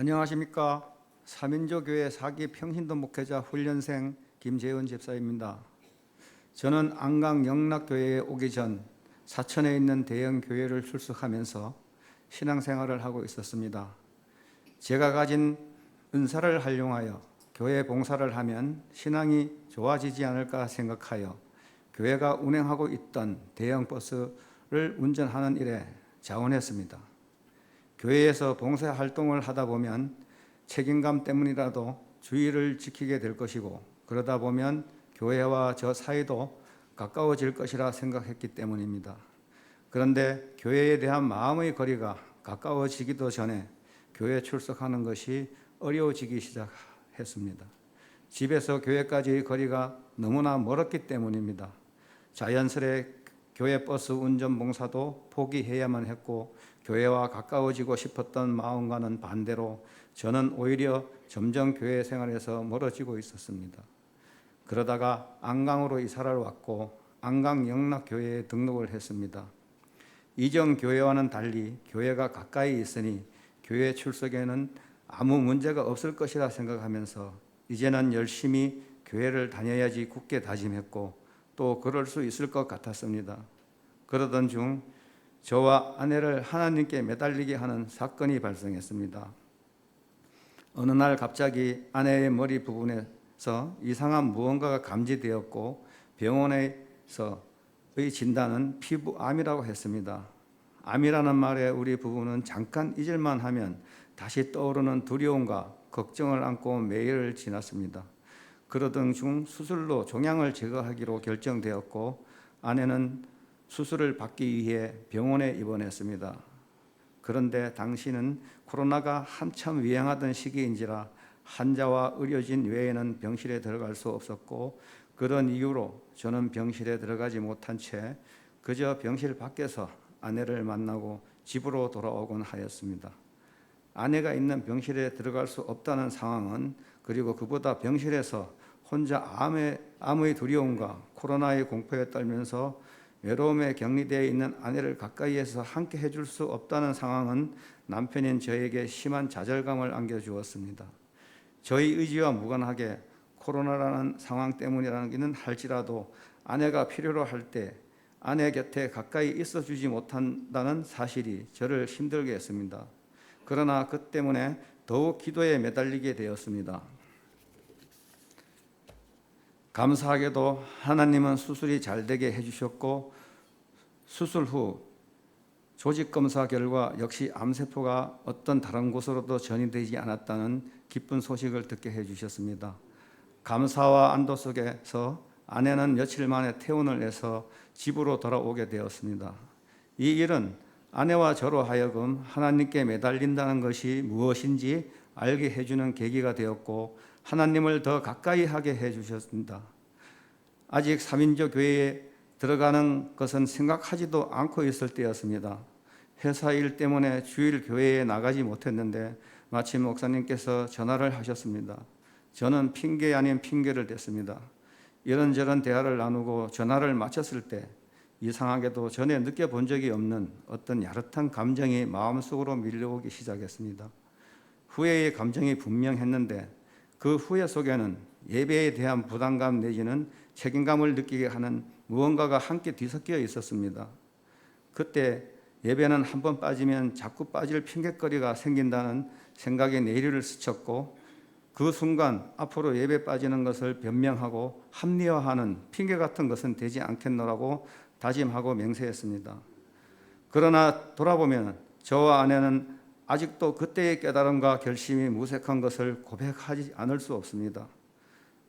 안녕하십니까. 사민조교회 사기 평신도 목회자 훈련생 김재은 집사입니다. 저는 안강 영락교회에 오기 전 사천에 있는 대형 교회를 출석하면서 신앙생활을 하고 있었습니다. 제가 가진 은사를 활용하여 교회 봉사를 하면 신앙이 좋아지지 않을까 생각하여 교회가 운행하고 있던 대형 버스를 운전하는 일에 자원했습니다. 교회에서 봉사 활동을 하다 보면 책임감 때문이라도 주의를 지키게 될 것이고, 그러다 보면 교회와 저 사이도 가까워질 것이라 생각했기 때문입니다. 그런데 교회에 대한 마음의 거리가 가까워지기도 전에 교회 출석하는 것이 어려워지기 시작했습니다. 집에서 교회까지의 거리가 너무나 멀었기 때문입니다. 자연스레 교회 버스 운전 봉사도 포기해야만 했고, 교회와 가까워지고 싶었던 마음과는 반대로 저는 오히려 점점 교회 생활에서 멀어지고 있었습니다. 그러다가 안강으로 이사를 왔고 안강 영락교회에 등록을 했습니다. 이전 교회와는 달리 교회가 가까이 있으니 교회 출석에는 아무 문제가 없을 것이라 생각하면서 이제는 열심히 교회를 다녀야지 굳게 다짐했고, 또 그럴 수 있을 것 같았습니다. 그러던 중 저와 아내를 하나님께 매달리게 하는 사건이 발생했습니다. 어느 날 갑자기 아내의 머리 부분에서 이상한 무언가가 감지되었고, 병원에서의 진단은 피부암이라고 했습니다. 암이라는 말에 우리 부부는 잠깐 잊을만 하면 다시 떠오르는 두려움과 걱정을 안고 매일을 지났습니다. 그러던 중 수술로 종양을 제거하기로 결정되었고, 아내는 수술을 받기 위해 병원에 입원했습니다. 그런데 당시는 코로나가 한참 유행하던 시기인지라 환자와 의료진 외에는 병실에 들어갈 수 없었고, 그런 이유로 저는 병실에 들어가지 못한 채 그저 병실 밖에서 아내를 만나고 집으로 돌아오곤 하였습니다. 아내가 있는 병실에 들어갈 수 없다는 상황은, 그리고 그보다 병실에서 혼자 암의 두려움과 코로나의 공포에 떨면서 외로움에 격리되어 있는 아내를 가까이에서 함께 해줄 수 없다는 상황은 남편인 저에게 심한 좌절감을 안겨주었습니다. 저희 의지와 무관하게 코로나라는 상황 때문이라는 할지라도 아내가 필요로 할 때 아내 곁에 가까이 있어주지 못한다는 사실이 저를 힘들게 했습니다. 그러나 그 때문에 더욱 기도에 매달리게 되었습니다. 감사하게도 하나님은 수술이 잘 되게 해주셨고, 수술 후 조직검사 결과 역시 암세포가 어떤 다른 곳으로도 전이되지 않았다는 기쁜 소식을 듣게 해주셨습니다. 감사와 안도 속에서 아내는 며칠 만에 퇴원을 해서 집으로 돌아오게 되었습니다. 이 일은 아내와 저로 하여금 하나님께 매달린다는 것이 무엇인지 알게 해주는 계기가 되었고, 하나님을 더 가까이 하게 해주셨습니다. 아직 삼인조 교회에 들어가는 것은 생각하지도 않고 있을 때였습니다. 회사 일 때문에 주일 교회에 나가지 못했는데 마침 목사님께서 전화를 하셨습니다. 저는 핑계 아닌 핑계를 댔습니다. 이런저런 대화를 나누고 전화를 마쳤을 때 이상하게도 전에 느껴본 적이 없는 어떤 야릇한 감정이 마음속으로 밀려오기 시작했습니다. 후회의 감정이 분명했는데 그 후회 속에는 예배에 대한 부담감 내지는 책임감을 느끼게 하는 무언가가 함께 뒤섞여 있었습니다. 그때 예배는 한번 빠지면 자꾸 빠질 핑계거리가 생긴다는 생각에 내리를 스쳤고, 그 순간 앞으로 예배 빠지는 것을 변명하고 합리화하는 핑계 같은 것은 되지 않겠노라고 다짐하고 맹세했습니다. 그러나 돌아보면 저와 아내는 아직도 그때의 깨달음과 결심이 무색한 것을 고백하지 않을 수 없습니다.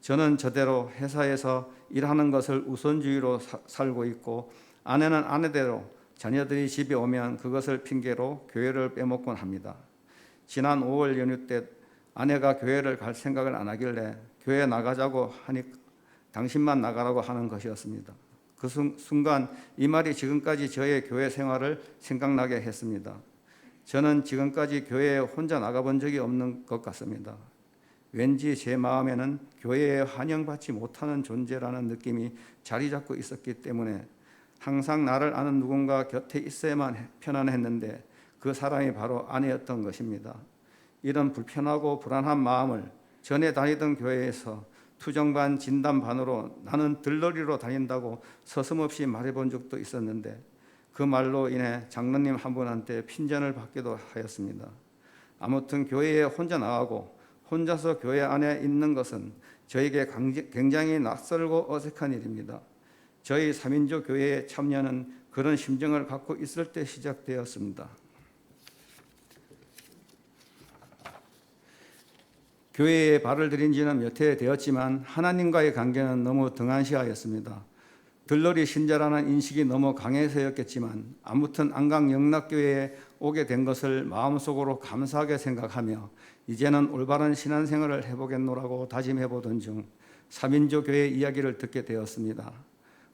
저는 저대로 회사에서 일하는 것을 우선주의로 살고 있고, 아내는 아내대로 자녀들이 집에 오면 그것을 핑계로 교회를 빼먹곤 합니다. 지난 5월 연휴 때 아내가 교회를 갈 생각을 안 하길래 교회 나가자고 하니 당신만 나가라고 하는 것이었습니다. 그 순간 이 말이 지금까지 저의 교회 생활을 생각나게 했습니다. 저는 지금까지 교회에 혼자 나가본 적이 없는 것 같습니다. 왠지 제 마음에는 교회에 환영받지 못하는 존재라는 느낌이 자리 잡고 있었기 때문에 항상 나를 아는 누군가 곁에 있어야만 편안했는데 그 사람이 바로 아내였던 것입니다. 이런 불편하고 불안한 마음을 전에 다니던 교회에서 투정반 진담반으로 나는 들러리로 다닌다고 서슴없이 말해본 적도 있었는데 그 말로 인해 장로님 한 분한테 핀잔을 받기도 하였습니다. 아무튼 교회에 혼자 나가고 혼자서 교회 안에 있는 것은 저에게 굉장히 낯설고 어색한 일입니다. 저희 3인조 교회의 참여는 그런 심정을 갖고 있을 때 시작되었습니다. 교회에 발을 들인 지는 몇 해 되었지만 하나님과의 관계는 너무 등한시하였습니다. 들러리 신자라는 인식이 너무 강해서였겠지만 아무튼 안강 영락교회에 오게 된 것을 마음속으로 감사하게 생각하며 이제는 올바른 신앙생활을 해보겠노라고 다짐해보던 중 3인조 교회 이야기를 듣게 되었습니다.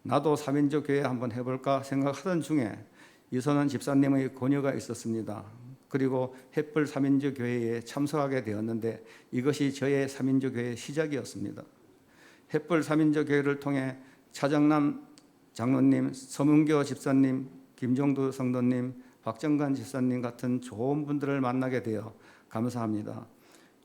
나도 3인조 교회 한번 해볼까 생각하던 중에 이선원 집사님의 권유가 있었습니다. 그리고 햇불 3인조 교회에 참석하게 되었는데 이것이 저의 3인조 교회의 시작이었습니다. 햇불 3인조 교회를 통해 차정남 장로님, 서문교 집사님, 김종두 성도님, 박정관 집사님 같은 좋은 분들을 만나게 되어 감사합니다.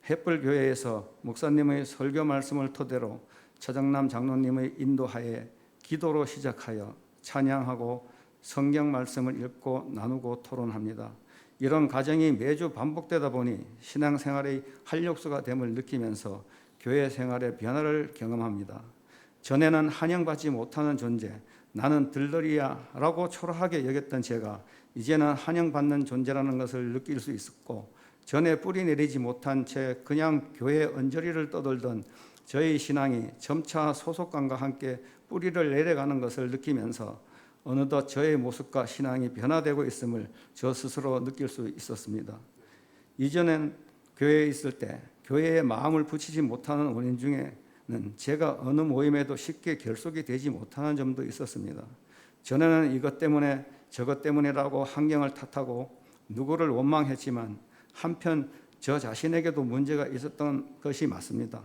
햇불 교회에서 목사님의 설교 말씀을 토대로 차정남 장로님의 인도하에 기도로 시작하여 찬양하고 성경 말씀을 읽고 나누고 토론합니다. 이런 과정이 매주 반복되다 보니 신앙생활의 활력소가 됨을 느끼면서 교회 생활의 변화를 경험합니다. 전에는 환영받지 못하는 존재, 나는 들러리야라고 초라하게 여겼던 제가 이제는 환영받는 존재라는 것을 느낄 수 있었고 전에 뿌리 내리지 못한 채 그냥 교회 언저리를 떠돌던 저의 신앙이 점차 소속감과 함께 뿌리를 내려가는 것을 느끼면서 어느덧 저의 모습과 신앙이 변화되고 있음을 저 스스로 느낄 수 있었습니다. 이전엔 교회에 있을 때 교회에 마음을 붙이지 못하는 원인 중에는 제가 어느 모임에도 쉽게 결속이 되지 못하는 점도 있었습니다. 전에는 이것 때문에 저것 때문이라고 환경을 탓하고 누구를 원망했지만 한편 저 자신에게도 문제가 있었던 것이 맞습니다.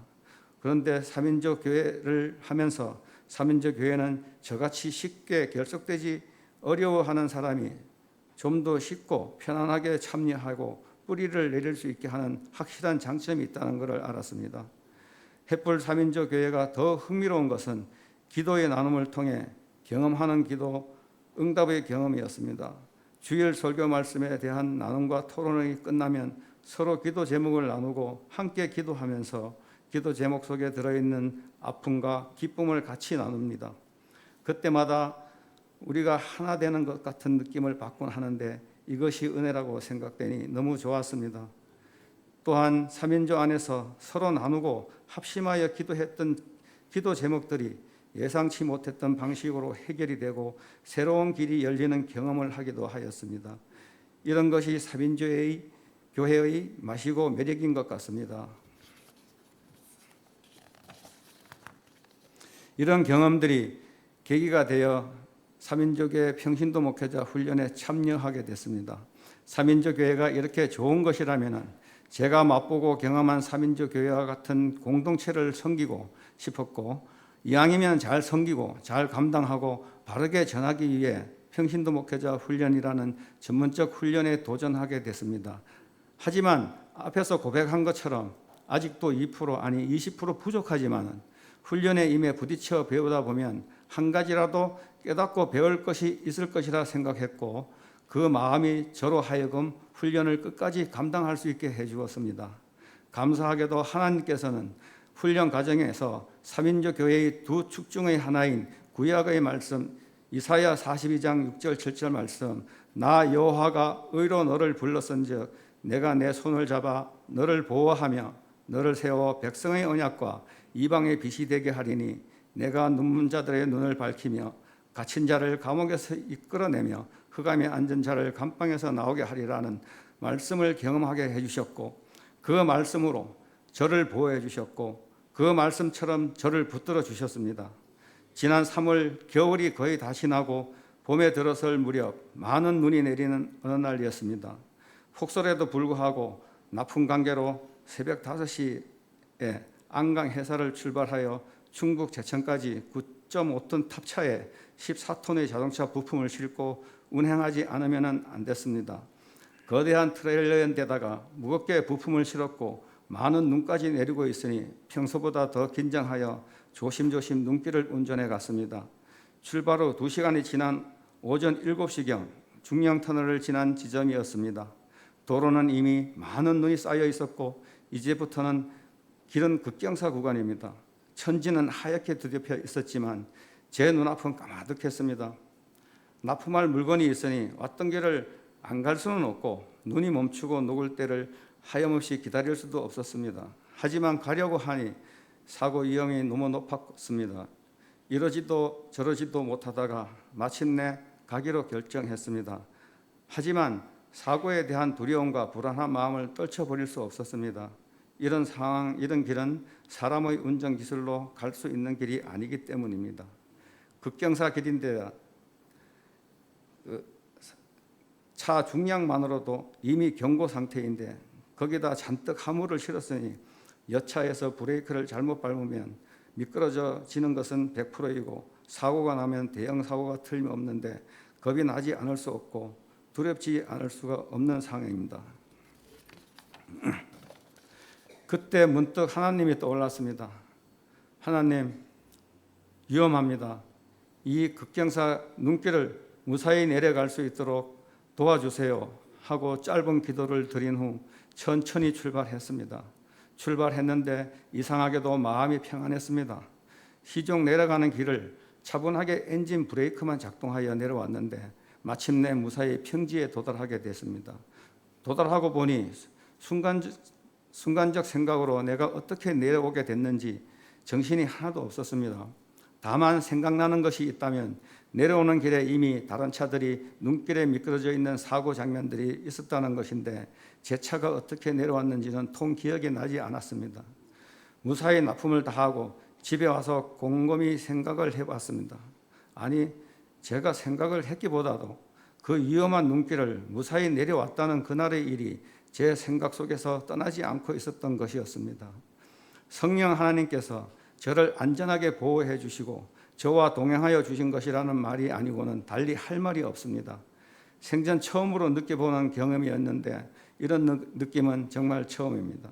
그런데 3인조 교회를 하면서 3인조 교회는 저같이 쉽게 결속되지 어려워하는 사람이 좀 더 쉽고 편안하게 참여하고 뿌리를 내릴 수 있게 하는 확실한 장점이 있다는 것을 알았습니다. 햇불 3인조 교회가 더 흥미로운 것은 기도의 나눔을 통해 경험하는 기도, 응답의 경험이었습니다. 주일 설교 말씀에 대한 나눔과 토론이 끝나면 서로 기도 제목을 나누고 함께 기도하면서 기도 제목 속에 들어있는 아픔과 기쁨을 같이 나눕니다. 그때마다 우리가 하나 되는 것 같은 느낌을 받곤 하는데 이것이 은혜라고 생각되니 너무 좋았습니다. 또한 3인조 안에서 서로 나누고 합심하여 기도했던 기도 제목들이 예상치 못했던 방식으로 해결이 되고 새로운 길이 열리는 경험을 하기도 하였습니다. 이런 것이 3인조의 교회의 맛이고 매력인 것 같습니다. 이런 경험들이 계기가 되어 3인조교회 평신도 목회자 훈련에 참여하게 됐습니다. 3인조교회가 이렇게 좋은 것이라면 제가 맛보고 경험한 3인조교회와 같은 공동체를 섬기고 싶었고 이왕이면 잘 섬기고 잘 감당하고 바르게 전하기 위해 평신도 목회자 훈련이라는 전문적 훈련에 도전하게 됐습니다. 하지만 앞에서 고백한 것처럼 아직도 2% 아니 20% 부족하지만 훈련에 임해 부딪혀 배우다 보면 한 가지라도 깨닫고 배울 것이 있을 것이라 생각했고 그 마음이 저로 하여금 훈련을 끝까지 감당할 수 있게 해주었습니다. 감사하게도 하나님께서는 훈련 과정에서 3인조 교회의 두 축 중의 하나인 구약의 말씀 이사야 42장 6절 7절 말씀 나 여호와가 의로 너를 불렀은즉 내가 내 손을 잡아 너를 보호하며 너를 세워 백성의 언약과 이방의 빛이 되게 하리니 내가 눈먼 자들의 눈을 밝히며 갇힌 자를 감옥에서 이끌어내며 흑암에 앉은 자를 감방에서 나오게 하리라는 말씀을 경험하게 해주셨고 그 말씀으로 저를 보호해 주셨고 그 말씀처럼 저를 붙들어 주셨습니다. 지난 3월 겨울이 거의 다 지나고 봄에 들어설 무렵 많은 눈이 내리는 어느 날이었습니다. 폭설에도 불구하고 나쁜 관계로 새벽 5시에 안강 해사를 출발하여 충북 제천까지 9.5톤 탑차에 14톤의 자동차 부품을 싣고 운행하지 않으면 안 됐습니다. 거대한 트레일러인데다가 무겁게 부품을 실었고 많은 눈까지 내리고 있으니 평소보다 더 긴장하여 조심조심 눈길을 운전해 갔습니다. 출발 후 2시간이 지난 오전 7시경 중령터널을 지난 지점이었습니다. 도로는 이미 많은 눈이 쌓여 있었고 이제부터는 길은 급경사 구간입니다. 천지는 하얗게 뒤덮여 있었지만 제 눈앞은 까마득했습니다. 납품할 물건이 있으니 왔던 길을 안 갈 수는 없고 눈이 멈추고 녹을 때를 하염없이 기다릴 수도 없었습니다. 하지만 가려고 하니 사고 위험이 너무 높았습니다. 이러지도 저러지도 못하다가 마침내 가기로 결정했습니다. 하지만 사고에 대한 두려움과 불안한 마음을 떨쳐버릴 수 없었습니다. 이런 상황, 이런 길은 사람의 운전 기술로 갈 수 있는 길이 아니기 때문입니다. 급경사 길인데 차 중량만으로도 이미 경고 상태인데 거기다 잔뜩 화물을 실었으니 여차에서 브레이크를 잘못 밟으면 미끄러지는 것은 100%이고 사고가 나면 대형 사고가 틀림없는데 겁이 나지 않을 수 없고 두렵지 않을 수가 없는 상황입니다. 그때 문득 하나님이 떠올랐습니다. 하나님, 위험합니다. 이 급경사 눈길을 무사히 내려갈 수 있도록 도와주세요 하고 짧은 기도를 드린 후 천천히 출발했습니다. 출발했는데 이상하게도 마음이 평안했습니다. 시종 내려가는 길을 차분하게 엔진 브레이크만 작동하여 내려왔는데 마침내 무사히 평지에 도달하게 됐습니다. 도달하고 보니 순간적 생각으로 내가 어떻게 내려오게 됐는지 정신이 하나도 없었습니다. 다만 생각나는 것이 있다면 내려오는 길에 이미 다른 차들이 눈길에 미끄러져 있는 사고 장면들이 있었다는 것인데 제 차가 어떻게 내려왔는지는 통 기억이 나지 않았습니다. 무사히 납품을 다하고 집에 와서 곰곰이 생각을 해봤습니다. 아니, 제가 생각을 했기보다도 그 위험한 눈길을 무사히 내려왔다는 그날의 일이 제 생각 속에서 떠나지 않고 있었던 것이었습니다. 성령 하나님께서 저를 안전하게 보호해 주시고 저와 동행하여 주신 것이라는 말이 아니고는 달리 할 말이 없습니다. 생전 처음으로 느껴보는 경험이었는데 이런 느낌은 정말 처음입니다.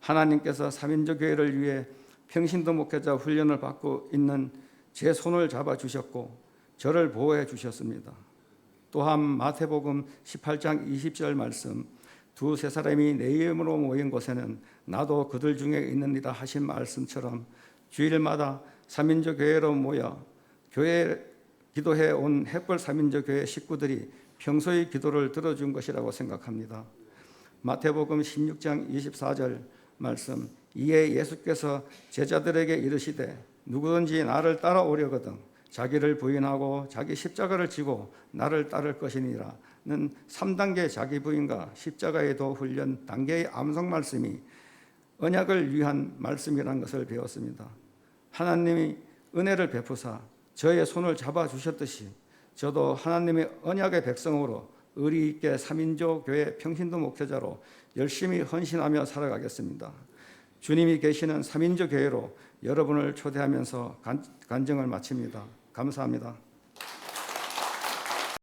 하나님께서 3인조 교회를 위해 평신도 목회자 훈련을 받고 있는 제 손을 잡아주셨고 저를 보호해 주셨습니다. 또한 마태복음 18장 20절 말씀, 두세 사람이 내 이름으로 모인 곳에는 나도 그들 중에 있느니라 하신 말씀처럼 주일마다 3인조 교회로 모여 교회 기도해 온 햇벌 3인조 교회 식구들이 평소의 기도를 들어준 것이라고 생각합니다. 마태복음 16장 24절 말씀, 이에 예수께서 제자들에게 이르시되 누구든지 나를 따라오려거든 자기를 부인하고 자기 십자가를 지고 나를 따를 것이니라는 3단계 자기 부인과 십자가의 도 훈련 단계의 암송 말씀이 언약을 위한 말씀이라는 것을 배웠습니다. 하나님이 은혜를 베푸사 저의 손을 잡아주셨듯이 저도 하나님의 언약의 백성으로 의리 있게 3인조 교회 평신도 목회자로 열심히 헌신하며 살아가겠습니다. 주님이 계시는 3인조 교회로 여러분을 초대하면서 간증을 마칩니다. 감사합니다.